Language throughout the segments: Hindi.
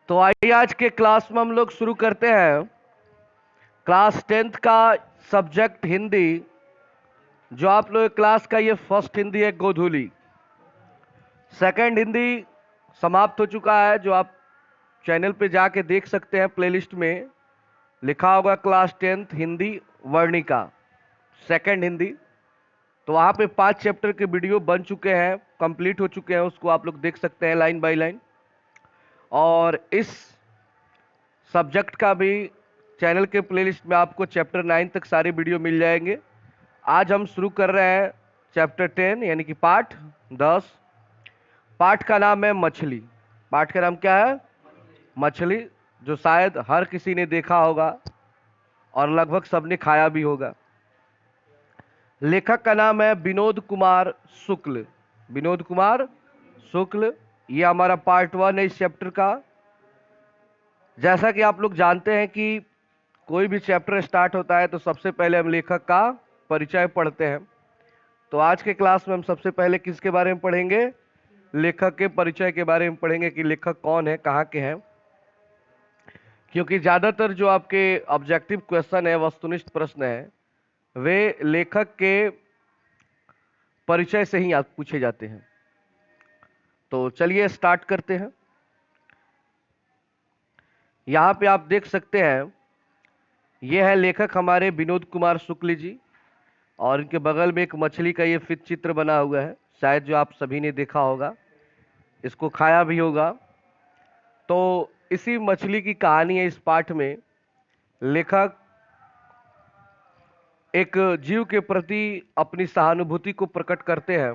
तो आइए आज के क्लास में हम लोग शुरू करते हैं। क्लास 10th का सब्जेक्ट हिंदी, जो आप लोग क्लास का ये फर्स्ट हिंदी है गोधूली। सेकंड हिंदी समाप्त हो चुका है, जो आप चैनल पे जाके देख सकते हैं। प्लेलिस्ट में लिखा होगा class 10th Hindi Varnika second Hindi. तो वहाँ पे 5 चैप्टर के वीडियो बन चुके हैं, कंप्लीट हो चुके हैं, उसको आप लोग देख सकते हैं लाइन बाय लाइन। और इस सब्जेक्ट का भी चैनल के प्लेलिस्ट में आपको चैप्टर 9 तक सारे वीडियो मिल जाएंगे। आज हम शुरू कर रहे हैं चैप्टर 10 यानी कि पाठ 10। पाठ का नाम है मछली। पाठ का नाम क्या है? मछली, जो शायद हर किसी ने देखा होगा और लगभग सबने खाया भी होगा। लेखक का नाम है विनोद कुमार शुक्ल। विनोद कुमार शुक्ल। ये हमारा पार्ट 1 है इस चैप्टर का। जैसा कि आप लोग जानते हैं कि कोई भी चैप्टर स्टार्ट होता है तो सबसे पहले हम लेखक का परिचय पढ़ते हैं। तो आज के क्लास में हम सबसे पहले किसके बारे में पढ़ेंगे? लेखक के परिचय के बारे में पढ़ेंगे कि लेखक कौन है, कहाँ के हैं। क्योंकि ज़्यादातर जो आपके ऑब्जेक्टिव क्वेश्चन है, वस्तुनिष्ठ प्रश्न है, वे लेखक के परिचय से ही आप पूछे जाते हैं। तो चलिए स्टार्ट करते हैं। यहाँ पे आप देख सकते हैं, ये है लेखक हमारे विनोद कुमार शुक्ल जी, और इनके बगल में एक मछली का ये फिट चित्र बना हुआ है, शायद जो आप सभी ने देखा होगा, इसको खाया भी होगा। तो इसी मछली की कहानी है इस पाठ में। लेखक एक जीव के प्रति अपनी सहानुभूति को प्रकट करते हैं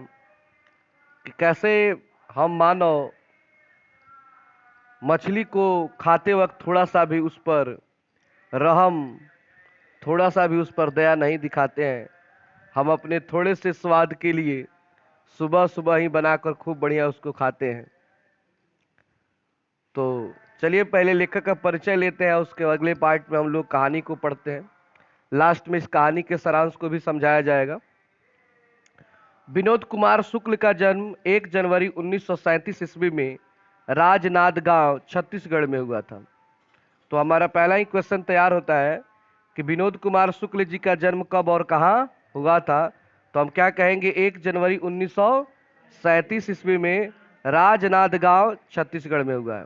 कि कैसे हम मानव मछली को खाते वक्त थोड़ा सा भी उस पर रहम, थोड़ा सा भी उस पर दया नहीं दिखाते हैं। हम अपने थोड़े से स्वाद के लिए सुबह सुबह ही बनाकर खूब बढ़िया उसको खाते हैं। तो चलिए पहले लेखक का परिचय लेते हैं, उसके अगले पार्ट में हम लोग कहानी को पढ़ते हैं। लास्ट में इस कहानी के सारांश को भी समझाया जाएगा। विनोद कुमार शुक्ल का जन्म 1 जनवरी 1937 ईस्वी में राजनांद गांव छत्तीसगढ़ में हुआ था। तो हमारा पहला ही क्वेश्चन तैयार होता है कि विनोद कुमार शुक्ल जी का जन्म कब और कहाँ हुआ था। तो हम क्या कहेंगे? 1 जनवरी 1937 ईस्वी में राजनांद गांव छत्तीसगढ़ में हुआ है।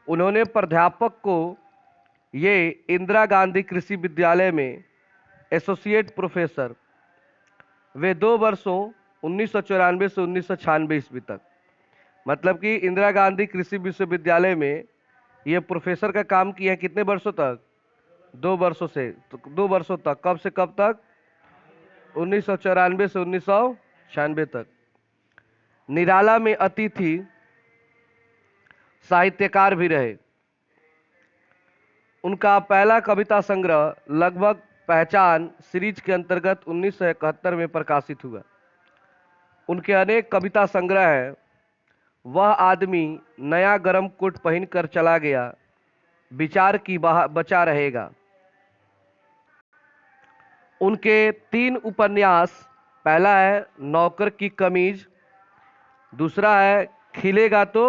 उन्होंने प्राध्यापक को ये इंदिरा गांधी कृषि विद्यालय में एसोसिएट प्रोफेसर वे 2 वर्षों 1994 से 1996 ईस्वी तक, मतलब कि इंदिरा गांधी कृषि विश्वविद्यालय में ये प्रोफेसर का काम किया है। कितने वर्षों तक? 2 वर्षों से। तो 2 वर्षों तक, कब से कब तक? 1994 से 1996 तक। निराला में अतिथि साहित्यकार भी रहे। उनका पहला कविता संग्रह लगभग पहचान सीरीज के अंतर्गत 1971 में प्रकाशित हुआ। उनके अनेक कविता संग्रह हैं। वह आदमी नया गरम कोट पहनकर चला गया, विचार की बचा रहेगा। उनके 3 उपन्यास, पहला है नौकर की कमीज, दूसरा है खिलेगा तो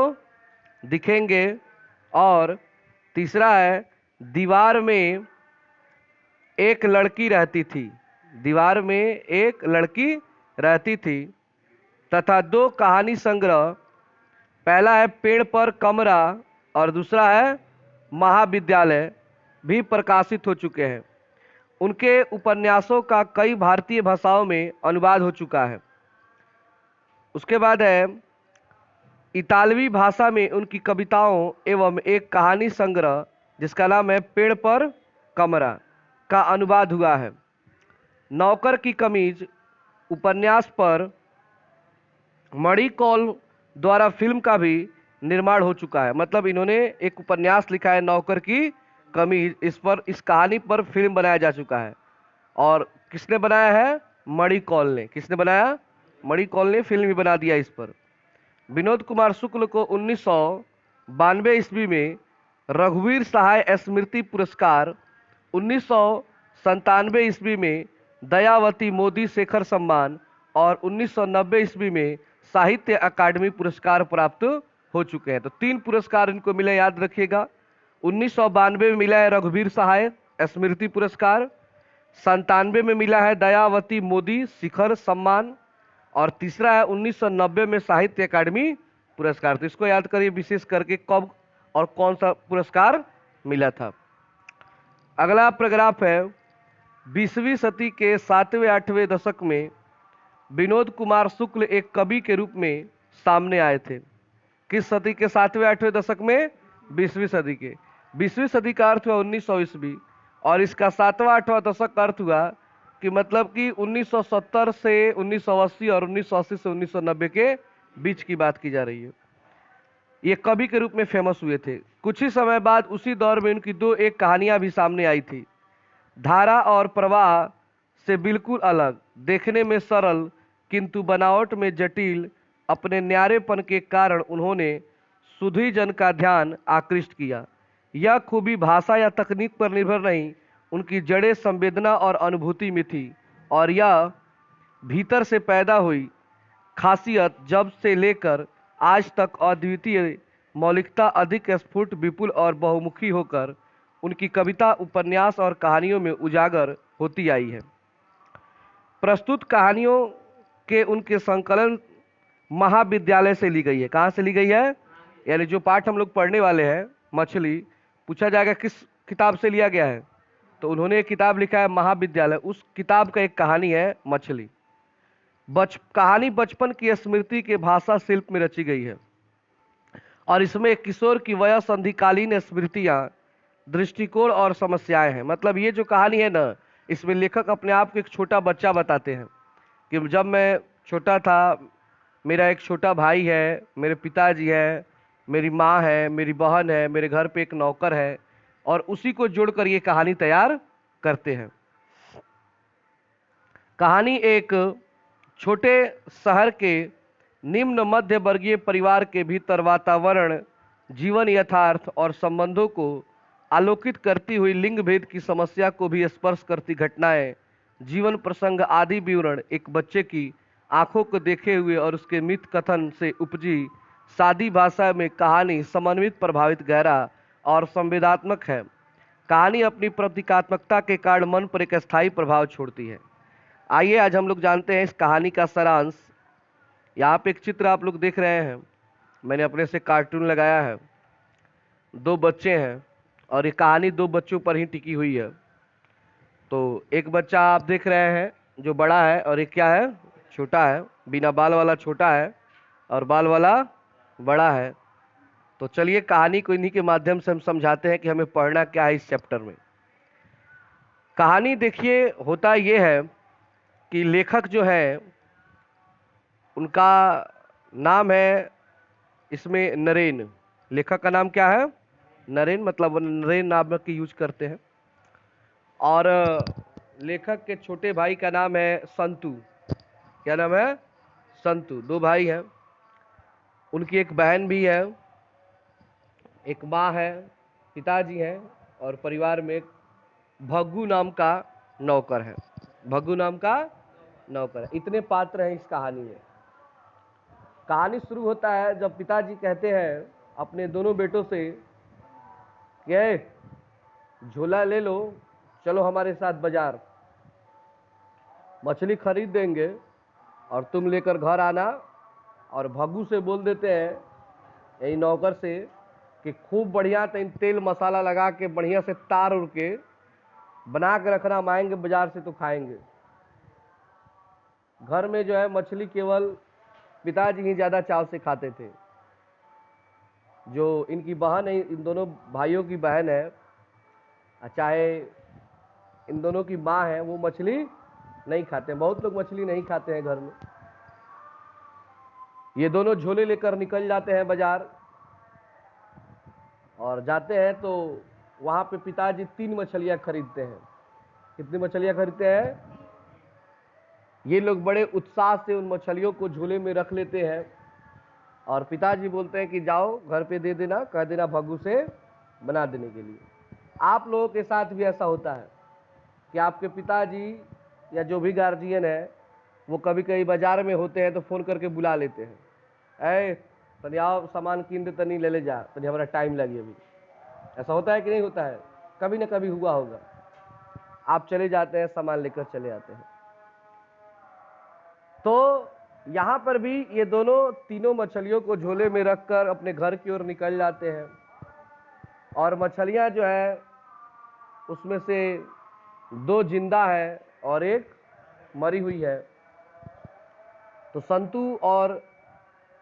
दिखेंगे, और तीसरा है दीवार में एक लड़की रहती थी। दीवार में एक लड़की रहती थी। तथा 2 कहानी संग्रह, पहला है पेड़ पर कमरा और दूसरा है महाविद्यालय, भी प्रकाशित हो चुके हैं। उनके उपन्यासों का कई भारतीय भाषाओं में अनुवाद हो चुका है। उसके बाद है इतालवी भाषा में उनकी कविताओं एवं एक कहानी संग्रह जिसका नाम है पेड़ पर कमरा का अनुवाद हुआ है। नौकर की कमीज उपन्यास पर मणि कौल द्वारा फिल्म का भी निर्माण हो चुका है। मतलब इन्होंने एक उपन्यास लिखा है नौकर की कमीज, इस पर, इस कहानी पर फिल्म बनाया जा चुका है। और किसने बनाया है? मणि कौल ने। किसने बनाया? मणि कौल ने फिल्म भी बना दिया इस पर। विनोद कुमार शुक्ल को 1992 ईस्वी में रघुवीर सहाय स्मृति पुरस्कार, 1997 ईस्वी में दयावती मोदी शेखर सम्मान और 1990 ईस्वी में साहित्य अकादमी पुरस्कार प्राप्त हो चुके हैं। तो 3 पुरस्कार इनको मिले, याद रखिएगा। 1992 में मिला है रघुवीर सहाय स्मृति पुरस्कार, 97 में मिला है दयावती मोदी शिखर सम्मान, और तीसरा है 1990 में साहित्य अकादमी पुरस्कार। तो इसको याद करिए विशेष करके कब और कौन सा पुरस्कार मिला था। अगला पैराग्राफ है, 20वीं सदी के 7वें-8वें दशक में विनोद कुमार शुक्ल एक कवि के रूप में सामने आए थे। किस सदी के 7वें-8वें दशक में? 20वीं सदी के। 20वीं सदी का अर्थ हुआ 1900 ईस्वी, और इसका 7वां-8वां दशक का अर्थ हुआ कि मतलब कि 1970 से 1980 और 1980 से 1990 के बीच की बात की जा रही है। ये कवि के रूप में फेमस हुए थे। कुछ ही समय बाद उसी दौर में उनकी एक कहानियां भी सामने आई थी। धारा और प्रवाह से बिल्कुल अलग, देखने में सरल किंतु बनावट में जटिल, अपने न्यारेपन के कारण उन्होंने सुधी जन का ध्यान आकृष्ट किया। यह खूबी भाषा या तकनीक पर निर्भर नहीं, उनकी जड़ें संवेदना और अनुभूति में थी, और यह भीतर से पैदा हुई खासियत जब से लेकर आज तक अद्वितीय मौलिकता अधिक स्फुट विपुल और बहुमुखी होकर उनकी कविता उपन्यास और कहानियों में उजागर होती आई है। प्रस्तुत कहानियों के उनके संकलन महाविद्यालय से ली गई है। कहाँ से ली गई है? यानी जो पाठ हम लोग पढ़ने वाले हैं मछली, पूछा जाएगा किस किताब से लिया गया है, तो उन्होंने एक किताब लिखा है महाविद्यालय, उस किताब का एक कहानी है मछली। कहानी बचपन की स्मृति के भाषा शिल्प में रची गई है, और इसमें एक किशोर की वयः संधिकालीन स्मृतियां, दृष्टिकोण और समस्याएं हैं। मतलब ये जो कहानी है ना, इसमें लेखक अपने आप को एक छोटा बच्चा बताते हैं कि जब मैं छोटा था, मेरा एक छोटा भाई है, मेरे पिताजी है, मेरी माँ है, मेरी बहन है, मेरे घर पे एक नौकर है, और उसी को जोड़कर ये कहानी तैयार करते हैं। कहानी एक छोटे शहर के निम्न मध्य वर्गीय परिवार के भीतर वातावरण, जीवन यथार्थ और संबंधों को आलोकित करती हुई लिंग भेद की समस्या को भी स्पर्श करती घटनाएं, जीवन प्रसंग आदि विवरण एक बच्चे की आंखों को देखे हुए और उसके मित कथन से उपजी सादी भाषा में कहानी समन्वित, प्रभावित, गहरा और संवेदनात्मक है। कहानी अपनी प्रतीकात्मकता के कारण मन पर एक स्थायी प्रभाव छोड़ती है। आइए आज हम लोग जानते हैं इस कहानी का सारांश। यहाँ पे एक चित्र आप लोग देख रहे हैं, मैंने अपने से कार्टून लगाया है। 2 बच्चे हैं और ये कहानी 2 बच्चों पर ही टिकी हुई है। तो एक बच्चा आप देख रहे हैं जो बड़ा है, और एक क्या है, छोटा है। बिना बाल वाला छोटा है और बाल वाला बड़ा है। तो चलिए कहानी को इन्हीं के माध्यम से हम समझाते हैं कि हमें पढ़ना क्या है इस चैप्टर में। कहानी देखिए होता ये है कि लेखक जो है उनका नाम है इसमें नरेन। लेखक का नाम क्या है? नरेन, मतलब नरेन नाम की यूज करते हैं। और लेखक के छोटे भाई का नाम है संतु। क्या नाम है? संतु। 2 भाई हैं, उनकी एक बहन भी है, एक माँ है, पिताजी हैं, और परिवार में एक भग्गू नाम का नौकर है। भग्गू नाम का नौकर है। इतने पात्र हैं इस कहानी में। कहानी शुरू होता है जब पिताजी कहते हैं अपने दोनों बेटों से कि झोला ले लो, चलो हमारे साथ बाजार, मछली खरीद देंगे और तुम लेकर घर आना। और भग्गू से बोल देते हैं, यही नौकर से, कि खूब बढ़िया तेल मसाला लगा के बढ़िया से तार उड़ के बना के रखना, हम आएंगे बाजार से तो खाएंगे। घर में जो है मछली केवल पिताजी ही ज़्यादा चाव से खाते थे। जो इनकी बहन है, इन दोनों भाइयों की बहन है, चाहे इन दोनों की माँ है, वो मछली नहीं खाते। बहुत लोग मछली नहीं खाते हैं घर में। ये दोनों झोले लेकर निकल जाते हैं बाजार, और जाते हैं तो वहाँ पे पिताजी 3 मछलियाँ खरीदते हैं। कितनी मछलियाँ खरीदते हैं? ये लोग बड़े उत्साह से उन मछलियों को झोले में रख लेते हैं, और पिताजी बोलते हैं कि जाओ घर पे दे देना, कह देना भग्गू से बना देने के लिए। आप लोगों के साथ भी ऐसा होता है कि आपके पिताजी या जो भी गार्जियन है वो कभी कभी बाजार में होते हैं तो फ़ोन करके बुला लेते हैं, ऐ तनी आओ सामान कीन दे, तनी ले ले जा, तनी हमारा टाइम लगी अभी। ऐसा होता है कि नहीं होता है? कभी ना कभी हुआ होगा। आप चले जाते हैं, सामान लेकर चले आते हैं। तो यहां पर भी ये दोनों तीनों मछलियों को झोले में रखकर अपने घर की ओर निकल जाते हैं। और मछलियां जो है उसमें से 2 जिंदा है और 1 मरी हुई है। तो संतू और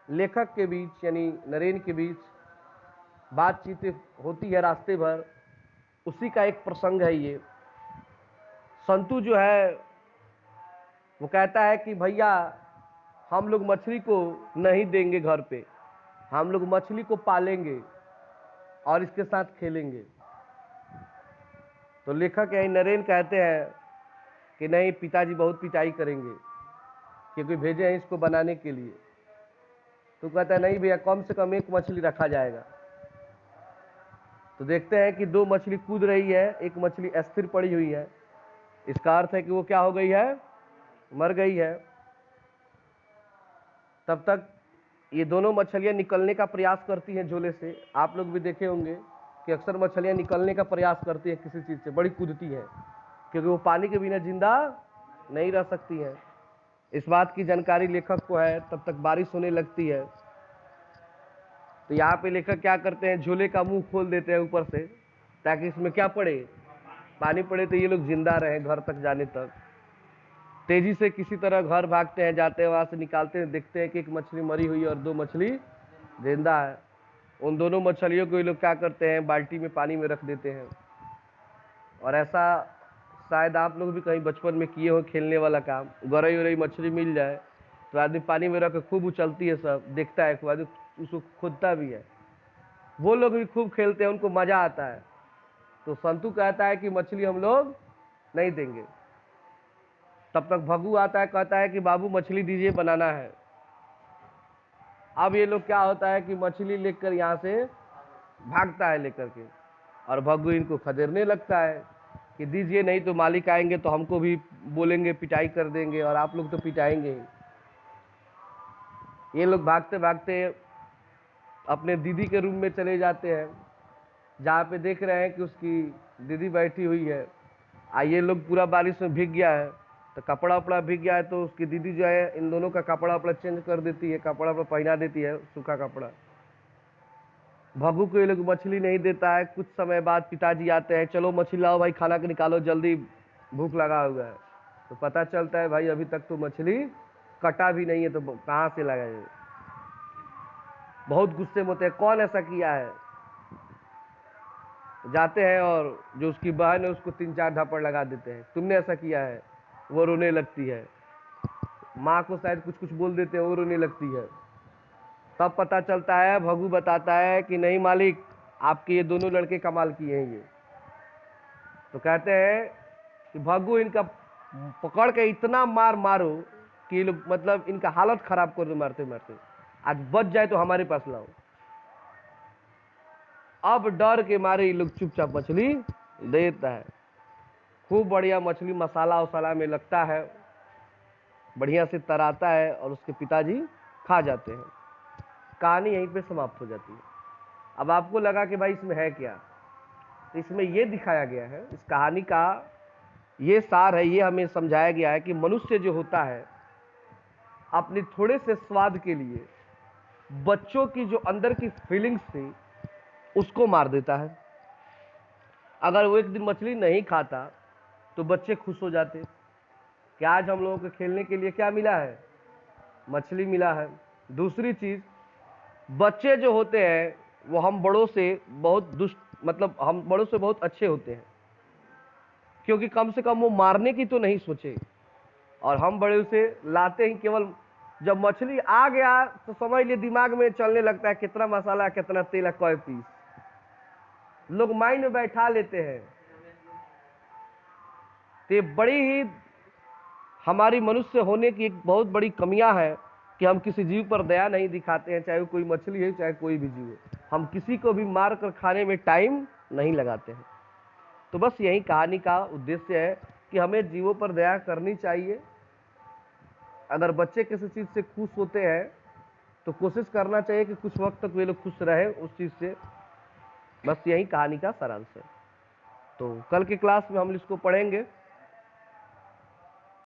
लेखक के बीच यानी नरेन के बीच बातचीत होती है रास्ते भर। उसी का एक प्रसंग है ये। संतू जो है वो कहता है कि भैया हम लोग मछली को नहीं देंगे घर पे, हम लोग मछली को पालेंगे और इसके साथ खेलेंगे। तो लेखक यानी नरेन कहते हैं कि नहीं, पिताजी बहुत पिटाई करेंगे क्योंकि भेजे हैं इसको बनाने के लिए। तो कहता है नहीं भैया, कम से कम 1 मछली रखा जाएगा। तो देखते हैं कि 2 मछली कूद रही है, 1 मछली अस्थिर पड़ी हुई है। इसका अर्थ है कि वो क्या हो गई है? मर गई है। तब तक ये दोनों मछलियां निकलने का प्रयास करती हैं झोले से। आप लोग भी देखे होंगे कि अक्सर मछलियां निकलने का प्रयास करती हैं किसी चीज से, बड़ी कूदती है क्योंकि वो पानी के बिना जिंदा नहीं रह सकती हैं। इस बात की जानकारी लेखक को है। तब तक बारिश होने लगती है। तो यहाँ पे लेखक क्या करते हैं, झोले का मुंह खोल देते हैं ऊपर से, ताकि इसमें क्या पड़े, पानी पड़े, तो ये लोग जिंदा रहे घर तक जाने तक। तेजी से किसी तरह घर भागते हैं, जाते हैं, वहां से निकालते हैं, देखते हैं कि 1 मछली मरी हुई है और 2 मछली जिंदा है। उन दोनों मछलियों को ये लोग क्या करते हैं, बाल्टी में पानी में रख देते हैं। और ऐसा शायद आप लोग भी कहीं बचपन में किए हो, खेलने वाला काम। गरई उरई मछली मिल जाए तो आदमी पानी में रख के खूब उछलती है, सब देखता है, आदमी उसको खोदता भी है। वो लोग भी खूब खेलते हैं, उनको मजा आता है। तो संतू कहता है कि मछली हम लोग नहीं देंगे। तब तक भगू आता है, कहता है कि बाबू मछली दीजिए, बनाना है। अब ये लोग क्या होता है कि मछली लेकर यहाँ से भागता है लेकर के, और भगू इनको खदेड़ने लगता है कि दीजिए, नहीं तो मालिक आएंगे तो हमको भी बोलेंगे, पिटाई कर देंगे, और आप लोग तो पिटाएंगे ही। ये लोग भागते भागते अपने दीदी के रूम में चले जाते हैं, जहाँ पे देख रहे हैं कि उसकी दीदी बैठी हुई है। ये लोग पूरा बारिश में भीग गया है, तो कपड़ा उपड़ा भीग गया है, तो उसकी दीदी जो है इन दोनों का कपड़ा उपड़ा चेंज कर देती है, कपड़ा उपड़ा पहना देती है, सूखा कपड़ा। भगू को ये लोग मछली नहीं देता है। कुछ समय बाद पिताजी आते हैं, चलो मछली लाओ भाई, खाना के निकालो जल्दी, भूख लगा हुआ है। तो पता चलता है भाई अभी तक तो मछली कटा भी नहीं है, तो कहाँ से लगाए। बहुत गुस्से में होते हैं, कौन ऐसा किया है। जाते हैं और जो उसकी बहन है उसको 3-4 धप्पड़ लगा देते हैं, तुमने ऐसा किया है। वो रोने लगती है। माँ को शायद कुछ कुछ बोल देते हैं, वो रोने लगती है। तब पता चलता है, भगू बताता है कि नहीं मालिक, आपके ये दोनों लड़के कमाल किए हैं ये। तो कहते हैं कि भगू इनका पकड़ के इतना मार मारो कि ये लोग मतलब इनका हालत खराब कर दो मारते मारते, आज बच जाए तो हमारे पास लाओ। अब डर के मारे ये लोग चुपचाप मछली देता है। खूब बढ़िया मछली मसाला वसाला में लगता है, बढ़िया से तराता है, और उसके पिताजी खा जाते हैं। कहानी यहीं पे समाप्त हो जाती है। अब आपको लगा कि भाई इसमें है क्या, तो इसमें ये दिखाया गया है, इस कहानी का ये सार है, ये हमें समझाया गया है कि मनुष्य जो होता है अपने थोड़े से स्वाद के लिए बच्चों की जो अंदर की फीलिंग्स थी उसको मार देता है। अगर वो 1 दिन मछली नहीं खाता तो बच्चे खुश हो जाते कि आज हम लोगों को खेलने के लिए क्या मिला है, मछली मिला है। दूसरी चीज, बच्चे जो होते हैं वो हम बड़ों से बहुत दुष्ट, मतलब हम बड़ों से बहुत अच्छे होते हैं, क्योंकि कम से कम वो मारने की तो नहीं सोचे। और हम बड़े उसे लाते ही केवल जब मछली आ गया तो समझ लिए दिमाग में चलने लगता है कितना मसाला, कितना तेल है, कोई पीस, लोग माइंड में बैठा लेते हैं। तो बड़ी ही हमारी मनुष्य होने की एक बहुत बड़ी कमियां है कि हम किसी जीव पर दया नहीं दिखाते हैं, चाहे वो कोई मछली है चाहे कोई भी जीव है। हम किसी को भी मार कर खाने में टाइम नहीं लगाते हैं। तो बस यही कहानी का उद्देश्य है कि हमें जीवों पर दया करनी चाहिए। अगर बच्चे किसी चीज से खुश होते हैं तो कोशिश करना चाहिए कि कुछ वक्त तक वे लोग खुश रहे उस चीज़ से। बस यही कहानी का सारांश है। तो कल की क्लास में हम इसको पढ़ेंगे।